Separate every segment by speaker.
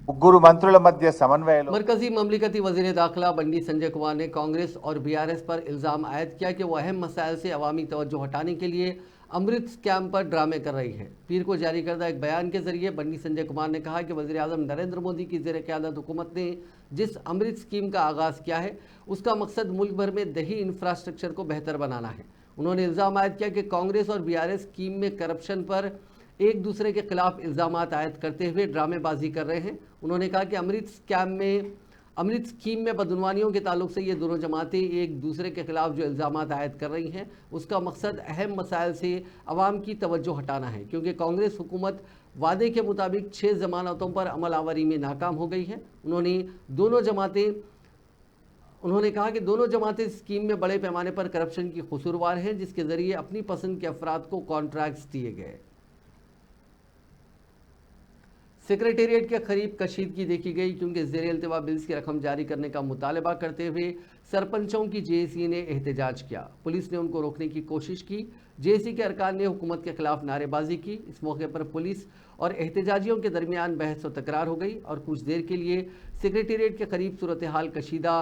Speaker 1: मुग्गुरु मंत्रुल मध्य समन्वयलो
Speaker 2: मरकजी ममलिकती वजीर दाखिला बंडी संजय कुमार ने कांग्रेस और बीआरएस पर इल्जाम आयद किया कि वो अहम मसाइल से अवामी तवज्जो हटाने के लिए अमृत स्कैम पर ड्रामे कर रही है। पीर को जारी करदा एक बयान के जरिए बंडी संजय कुमार ने कहा कि वजीर आजम नरेंद्र मोदी की ज़ेर क़यादत हुकूमत ने जिस अमृत स्कीम का आगाज़ किया है उसका मकसद मुल्क भर में दही इंफ्रास्ट्रक्चर को बेहतर बनाना है। उन्होंने इल्ज़ाम आयद किया कि कांग्रेस और बीआरएस स्कीम में करप्शन पर एक दूसरे के खिलाफ इल्ज़ाम आयद करते हुए ड्रामेबाजी कर रहे हैं। उन्होंने कहा कि अमृत स्कीम में बदनवानियों के ताल्लुक से ये दोनों जमातें एक दूसरे के खिलाफ जो इल्ज़ाम आयद कर रही हैं उसका मकसद अहम मसाइल से अवाम की तवज्जो हटाना है, क्योंकि कांग्रेस हुकूमत वादे के मुताबिक 6 ज़मानतों पर अमल आवरी में नाकाम हो गई है। उन्होंने कहा कि दोनों जमातें स्कीम में बड़े पैमाने पर करप्शन की कसूरवार हैं, जिसके ज़रिए अपनी पसंद के अफराद को कॉन्ट्रैक्ट्स दिए गए। सेक्रेटेरिएट के करीब कशीदगी देखी गई, क्योंकि ज़ेर इल्तिवा बिल्स की रकम जारी करने का मुतालबा करते हुए सरपंचों की जेएसी ने एहतजाज किया। पुलिस ने उनको रोकने की कोशिश की। जेएसी के अरकान ने हुकूमत के खिलाफ नारेबाजी की। इस मौके पर पुलिस और एहतजाजियों के दरमियान बहस व तकरार हो गई और कुछ देर के लिए सेक्रेटेरिएट के करीब सूरत हाल कशीदा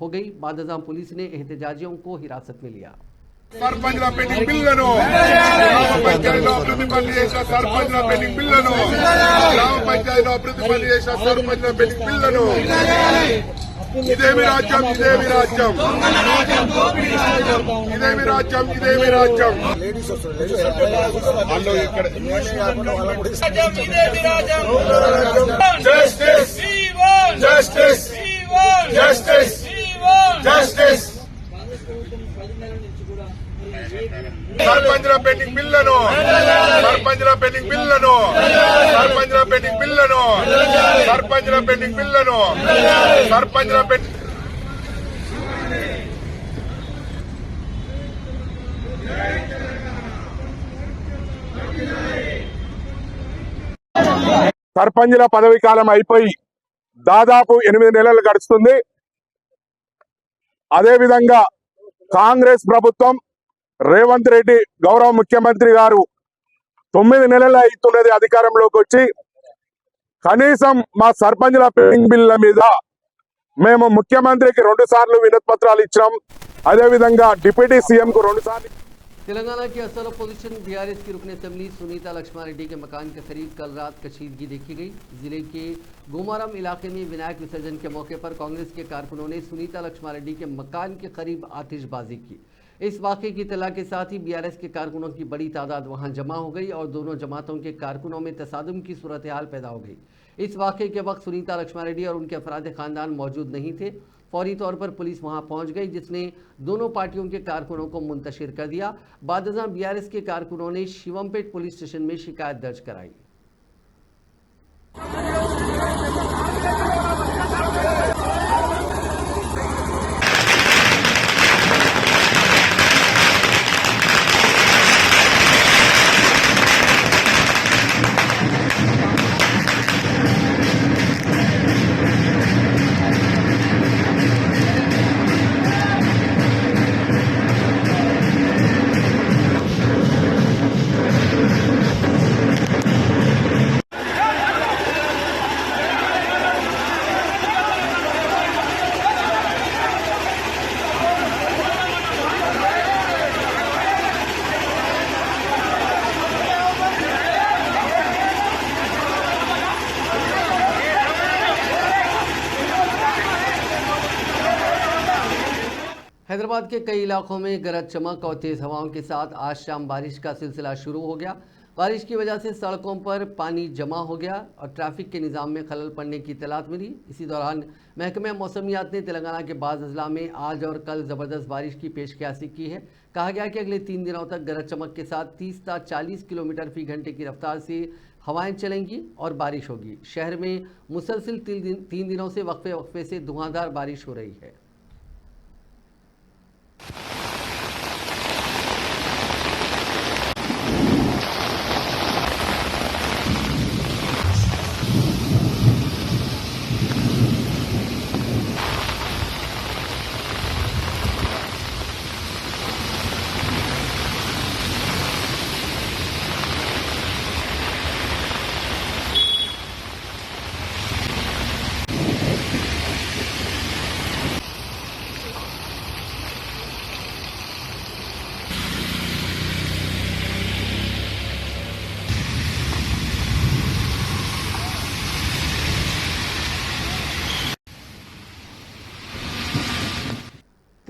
Speaker 2: हो गई। बाद पुलिस ने एहतजाजियों को हिरासत में लिया।
Speaker 3: सरपंचला पेंडिंग बिल्లను గ్రామ పంచాయతీలో అభివృద్ధి పనులు చేసిన సర్పంచ్ల పెండింగ్ బిల్లను గ్రామ పంచాయతీలో అభివృద్ధి పనులు చేసిన సర్పంచ్ల పెండింగ్ బిల్లను ఇదేమి రాజ్యం ఇదేమి రాజ్యం ఇదేమి రాజ్యం ఇదేమి రాజ్యం వాళ్ళు ఇక్కడ జస్టిస్ జస్టిస్ జస్టిస్ జస్టిస్ सरपंचला पेंडिंग बिल्లను सरपंचला पेंडिंग बिल्లను सरपंचला पेंडिंग बिल्లను सरपंचला पेंडिंग बिल्లను सरपंचला पेंडिंग సర్పంచ్ల పదవీ కాలం అయిపోయి దాదాపు 8 నెలలు గడుస్తుంది. అదేవిధంగా కాంగ్రెస్ ప్రభుత్వం రేవంత్ రెడ్డి గౌరవ ముఖ్యమంత్రి గారు 9 నెలలు అవుతున్నది అధికారంలోకి వచ్చి. కనీసం మా సర్పంచ్ల పెండింగ్ బిల్ల మీద మేము ముఖ్యమంత్రికి 2 సార్లు వినతి పత్రాలు ఇచ్చాం. అదేవిధంగా డిప్యూటీ సీఎం కు 2 సార్లు.
Speaker 2: तेलंगाना की असल अपोजिशन बीआरएस की रुकन असेंबली सुनीता लक्ष्मण रेड्डी के मकान के करीब कल रात कशीदगी देखी गई। जिले के गोमारम इलाके में विनायक विसर्जन के मौके पर कांग्रेस के कारकुनों ने सुनीता लक्ष्मण रेड्डी के मकान के करीब आतिशबाजी की। इस वाक़े की इत्तला के साथ ही बीआरएस के कारकुनों की बड़ी तादाद वहां जमा हो गई और दोनों जमातों के कारकुनों में तसादुम की सूरत हाल पैदा हो गई। इस वाक़े के वक्त सुनीता लक्ष्मण रेड्डी और उनके अफराद खानदान मौजूद नहीं थे। फौरी तौर पर पुलिस वहां पहुंच गई, जिसने दोनों पार्टियों के कारकुनों को मुंतशिर कर दिया। बाद बीआरएस के कारकुनों ने शिवमपेट पुलिस स्टेशन में शिकायत दर्ज कराई। हैदराबाद के कई इलाकों में गरज चमक और तेज़ हवाओं के साथ आज शाम बारिश का सिलसिला शुरू हो गया। बारिश की वजह से सड़कों पर पानी जमा हो गया और ट्रैफिक के निज़ाम में खलल पड़ने की इत्तलात मिली। इसी दौरान महकमे मौसमियात ने तेलंगाना के बाज़ अजला में आज और कल ज़बरदस्त बारिश की पेशकशी की है। कहा गया कि अगले 3 दिनों तक गरज चमक के साथ 30 से 40 किलोमीटर फी घंटे की रफ्तार से हवाएं चलेंगी और बारिश होगी। शहर में मुसलसिल 3 दिनों से वक्फे से धुआंधार बारिश हो रही है।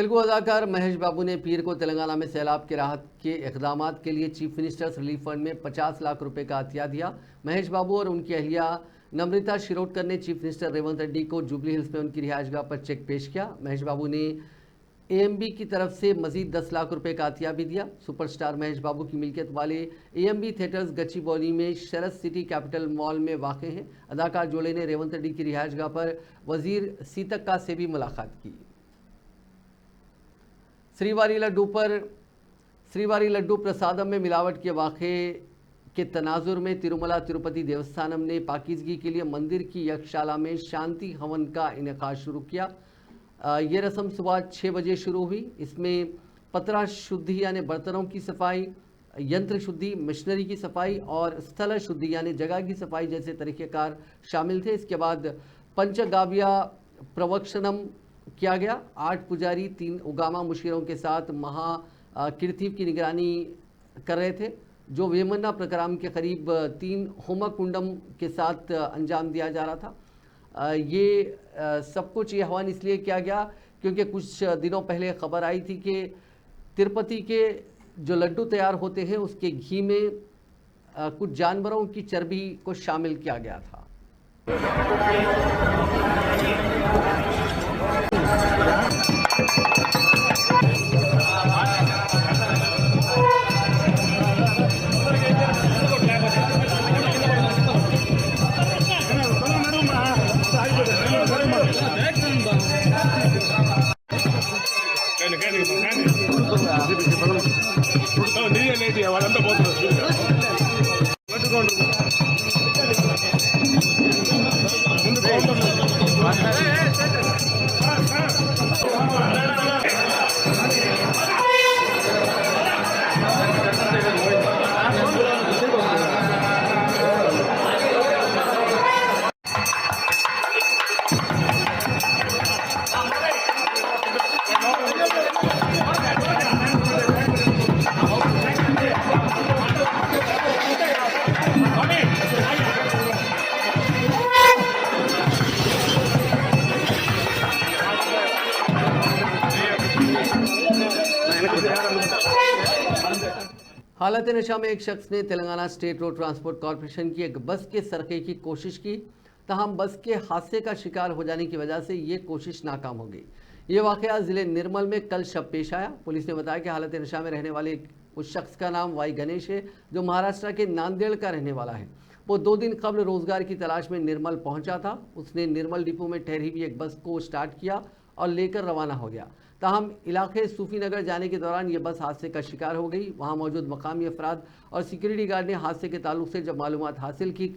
Speaker 2: तेलुगु अदाकार महेश बाबू ने पीर को तेलंगाना में सैलाब के राहत के इक़दामात के लिए चीफ मिनिस्टर्स रिलीफ फंड में 50 लाख रुपए का अतिया दिया। महेश बाबू और उनकी अहलिया नम्रता शिरोडकर ने चीफ मिनिस्टर रेवंत रेड्डी को जुबली हिल्स में उनकी रिहाइशगाह पर चेक पेश किया। महेश बाबू ने एएमबी की तरफ से मजीद 10 लाख रुपए का अतिया भी दिया। सुपरस्टार महेश बाबू की मिल्कियत वाले एएमबी थिएटर्स गच्चीबौली में शरद सिटी कैपिटल मॉल में वाक़ हैं। अदाकार जोड़े ने रेवंत रेड्डी की रिहाइशगाह पर वजीर सीतक्का से भी मुलाकात की। श्रीवारी लड्डू प्रसादम में मिलावट के वाक़े के तनाजुर में तिरुमला तिरुपति देवस्थानम ने पाकीज़गी के लिए मंदिर की यज्ञशाला में शांति हवन का इनेकाद शुरू किया। ये रस्म सुबह 6 बजे शुरू हुई। इसमें पतरा शुद्धि यानी बर्तनों की सफाई, यंत्र शुद्धि, मशीनरी की सफाई और स्थल शुद्धि यानी जगह की सफाई जैसे तरीक़ेकार शामिल थे। इसके बाद पंचगाव्या प्रवक्षणम किया गया। 8 पुजारी 3 उगामा मुशीरों के साथ महा कीर्तिव की निगरानी कर रहे थे, जो वेमन्ना प्रकराम के करीब 3 होमक कुंडम के साथ अंजाम दिया जा रहा था। ये सब कुछ ये हवन इसलिए किया गया क्योंकि कुछ दिनों पहले खबर आई थी कि तिरुपति के जो लड्डू तैयार होते हैं उसके घी में कुछ जानवरों की चर्बी को शामिल किया गया था। हालत नशा में एक शख्स ने Telangana state road transport corporation की एक बस के सरके की कोशिश की, तहम बस के हादसे का शिकार हो जाने की वजह से ये कोशिश नाकाम हो गई। ये वाकया जिले निर्मल में कल शब पेश आया। पुलिस ने बताया कि हालत नशा में रहने वाले उस शख्स का नाम वाई गणेश है, जो महाराष्ट्र के नांदेड़ का रहने वाला है। वो 2 दिन कबल रोजगार की तलाश में निर्मल पहुंचा था। उसने निर्मल डिपो में ठहरी हुई एक बस को स्टार्ट किया और लेकर रवाना हो गया। ताहम इलाके सूफी नगर जाने के दौरान ये बस हादसे का शिकार हो गई। वहां मौजूद मकामी अफराद और सिक्योरिटी गार्ड ने हादसे के ताल्लुक से जब मालूमात हासिल की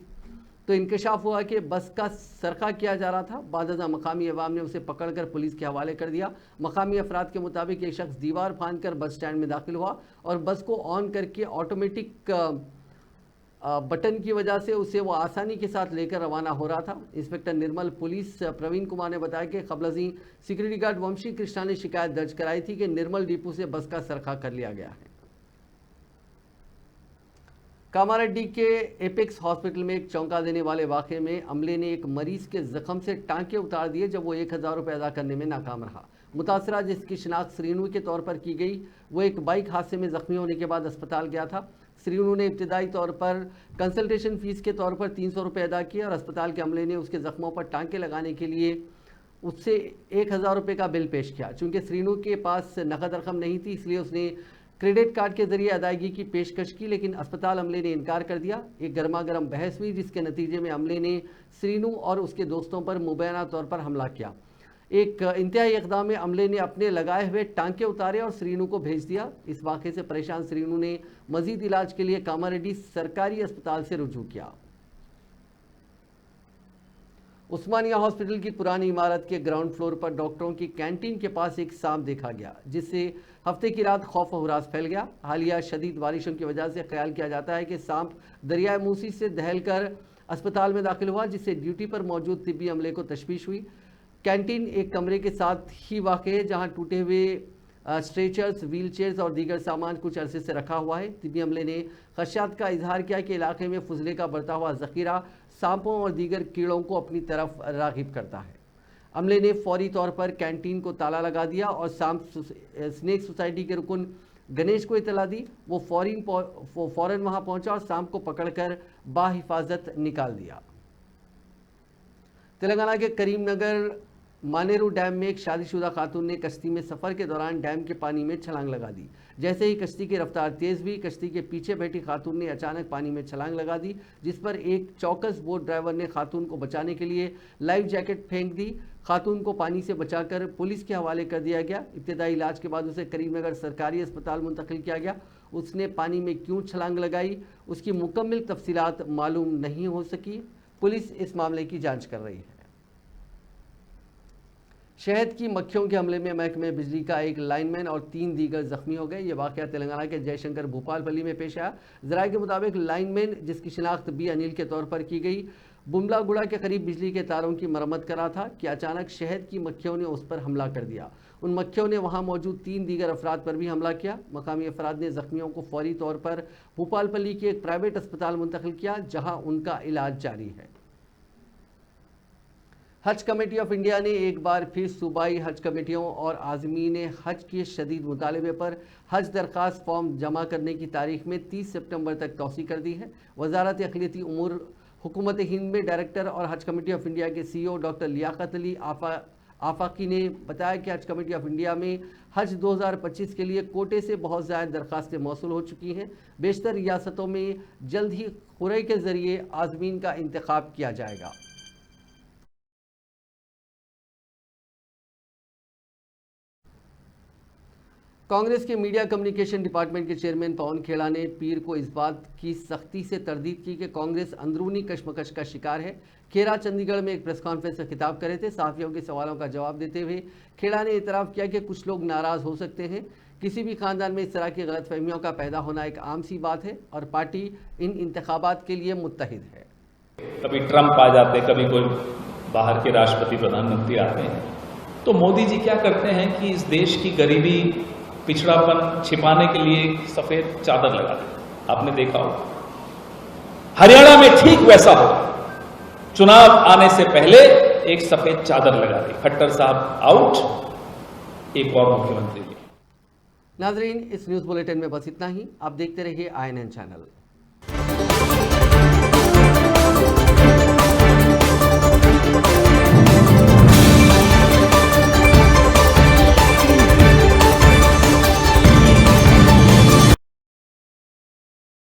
Speaker 2: तो इंकशाफ हुआ कि बस का सरका किया जा रहा था। बादशाह मकामी अवाम ने उसे पकड़कर पुलिस के हवाले कर दिया। मकामी अफराद के मुताबिक एक शख्स दीवार फांदकर बस स्टैंड में दाखिल हुआ और बस को ऑन करके ऑटोमेटिक बटन की वजह से उसे वो आसानी के साथ लेकर रवाना हो रहा था। इंस्पेक्टर निर्मल पुलिस प्रवीण कुमार ने बताया कि कबलजी सिक्योरिटी गार्ड वंशी कृष्णा ने शिकायत दर्ज कराई थी कि निर्मल डिपो से बस का सरखा कर लिया गया है। कामारेड्डी के एपेक्स हॉस्पिटल में एक चौंका देने वाले वाक़े में अमले ने एक मरीज के जख्म से टांके उतार दिए जब वो 1000 रुपये अदा करने में नाकाम रहा। मुतासरा, जिसकी शिनाख्त श्रीनू के तौर पर की गई, वो एक बाइक हादसे में जख्मी होने के बाद अस्पताल गया था। श्रीनू ने इब्तिदाई तौर पर कंसल्टेशन फीस के तौर पर 300 रुपये अदा किए और अस्पताल के अमले ने उसके जख्मों पर टांके लगाने के लिए उससे 1000 रुपये का बिल पेश किया। चूँकि श्रीनू के पास नकद रकम नहीं थी, इसलिए उसने क्रेडिट कार्ड के जरिए अदायगी की पेशकश की, लेकिन अस्पताल अमले ने इनकार कर दिया। एक गर्मा गर्म बहस हुई, जिसके नतीजे में अमले ने श्रीनू और उसके दोस्तों पर मुबैना तौर पर हमला किया। एक इंतहाई इक़दाम में अमले ने अपने लगाए हुए टांके उतारे और श्रीनू को भेज दिया। इस वाक़े से परेशान श्रीनू ने मजीद इलाज के लिए कामारेड्डी सरकारी अस्पताल से रुजू किया। उस्मानिया हॉस्पिटल की पुरानी इमारत के ग्राउंड फ्लोर पर डॉक्टरों की कैंटीन के पास एक सांप देखा गया, जिससे हफ्ते की रात खौफ और हरास फैल गया। हालिया शदीद बारिशों की वजह से ख्याल किया जाता है कि सांप दरियाए मूसी से दहलकर अस्पताल में दाखिल हुआ, जिससे ड्यूटी पर मौजूद तिब्बी अमले को तशवीश हुई। कैंटीन एक कमरे के साथ ही वाक़ है, जहां टूटे हुए स्ट्रेचर्स, व्हील चेयर्स और दीगर सामान कुछ अरसे से रखा हुआ है। तिब्बी अमले ने खदशात का इजहार किया कि इलाके में फुजले का बढ़ता हुआ ज़ख़ीरा सांपों और दीगर कीड़ों को अपनी तरफ राग़िब करता है। अमले ने फौरी तौर पर कैंटीन को ताला लगा दिया और स्नेक सोसाइटी के रुकन गणेश को इतला दी। वो फौरन वहां पहुंचा और सांप को पकड़कर बाहिफाजत निकाल दिया। तेलंगाना के करीमनगर मानेरू डैम में एक शादीशुदा खातून ने कश्ती में सफर के दौरान डैम के पानी में छलांग लगा दी। जैसे ही कश्ती की रफ्तार तेज हुई, कश्ती के पीछे बैठी खातून ने अचानक पानी में छलांग लगा दी, जिस पर एक चौकस बोट ड्राइवर ने खातून को बचाने के लिए लाइफ जैकेट फेंक दी। खातून को पानी से बचाकर पुलिस के हवाले कर दिया गया। इब्तिदाई इलाज के बाद उसे करीमनगर सरकारी अस्पताल मुंतकिल किया गया। उसने पानी में क्यों छलांग लगाई, उसकी मुकम्मल तफसीलात मालूम नहीं हो सकी। पुलिस इस मामले की जांच कर रही है। शहद की मक्खियों के हमले में महकमे बिजली का एक लाइनमैन और 3 दीगर जख्मी हो गए। ये वाकया तेलंगाना के जयशंकर भोपालपल्ली में पेश आया। जराये के मुताबिक लाइनमैन, जिसकी शिनाख्त बी अनिल के तौर पर की गई, बुमलागुड़ा के करीब बिजली के तारों की मरम्मत कर रहा था कि अचानक शहद की मक्खियों ने उस पर हमला कर दिया। उन मक्खियों ने वहां मौजूद 3 दीगर अफराद पर भी हमला किया। मकामी अफराद ने जख्मियों को फौरी तौर पर भोपालपल्ली के एक प्राइवेट अस्पताल मुंतकिल किया, जहां उनका इलाज जारी है। हज कमेटी ऑफ इंडिया ने एक बार फिर सूबाई हज कमेटियों और आज़मीन हज के शदीद मुतालबे पर हज दरख्वास्त फॉर्म जमा करने की तारीख में 30 सितंबर तक तौसी कर दी है। वजारत अक़लियती उमूर हुकूमत हिंद में डायरेक्टर और हज कमेटी ऑफ इंडिया के CEO डॉक्टर लियाकत अली आफाकी ने बताया कि हज कमेटी ऑफ इंडिया में हज 2025 के लिए कोटे से बहुत ज़्यादा दरख्वास्तें मौसूल हो चुकी हैं। बेशतर रियासतों में जल्द ही खुरे के ज़रिए आज़मीन का इंतखाब किया जाएगा। कांग्रेस के मीडिया कम्युनिकेशन डिपार्टमेंट के चेयरमैन पवन खेड़ा ने पीर को इस बात की सख्ती से तरदीद की कि कांग्रेस अंदरूनी कशमकश का शिकार है। खेड़ा चंडीगढ़ में एक प्रेस कॉन्फ्रेंस से खिताब कर रहे थे। सहाफ़ियों के सवालों का जवाब देते हुए खेड़ा ने इतराफ़ किया कि कुछ लोग नाराज़ हो सकते हैं। किसी भी खानदान में इस तरह की गलतफहमियों का पैदा होना एक आम सी बात है और पार्टी इन इंतखाबात के लिए मुत्तहिद है।
Speaker 4: कभी ट्रंप आ जाते, कभी कोई बाहर के राष्ट्रपति प्रधानमंत्री आते हैं, तो मोदी जी क्या करते हैं कि इस देश की गरीबी पिछड़ापन छिपाने के लिए एक सफेद चादर लगा देते। आपने देखा होगा हरियाणा में ठीक वैसा हो, चुनाव आने से पहले एक सफेद चादर लगा दी, खट्टर साहब आउट, एक और मुख्यमंत्री।
Speaker 2: नाजरीन, इस न्यूज़ बुलेटिन में बस इतना ही। आप देखते रहिए INN चैनल।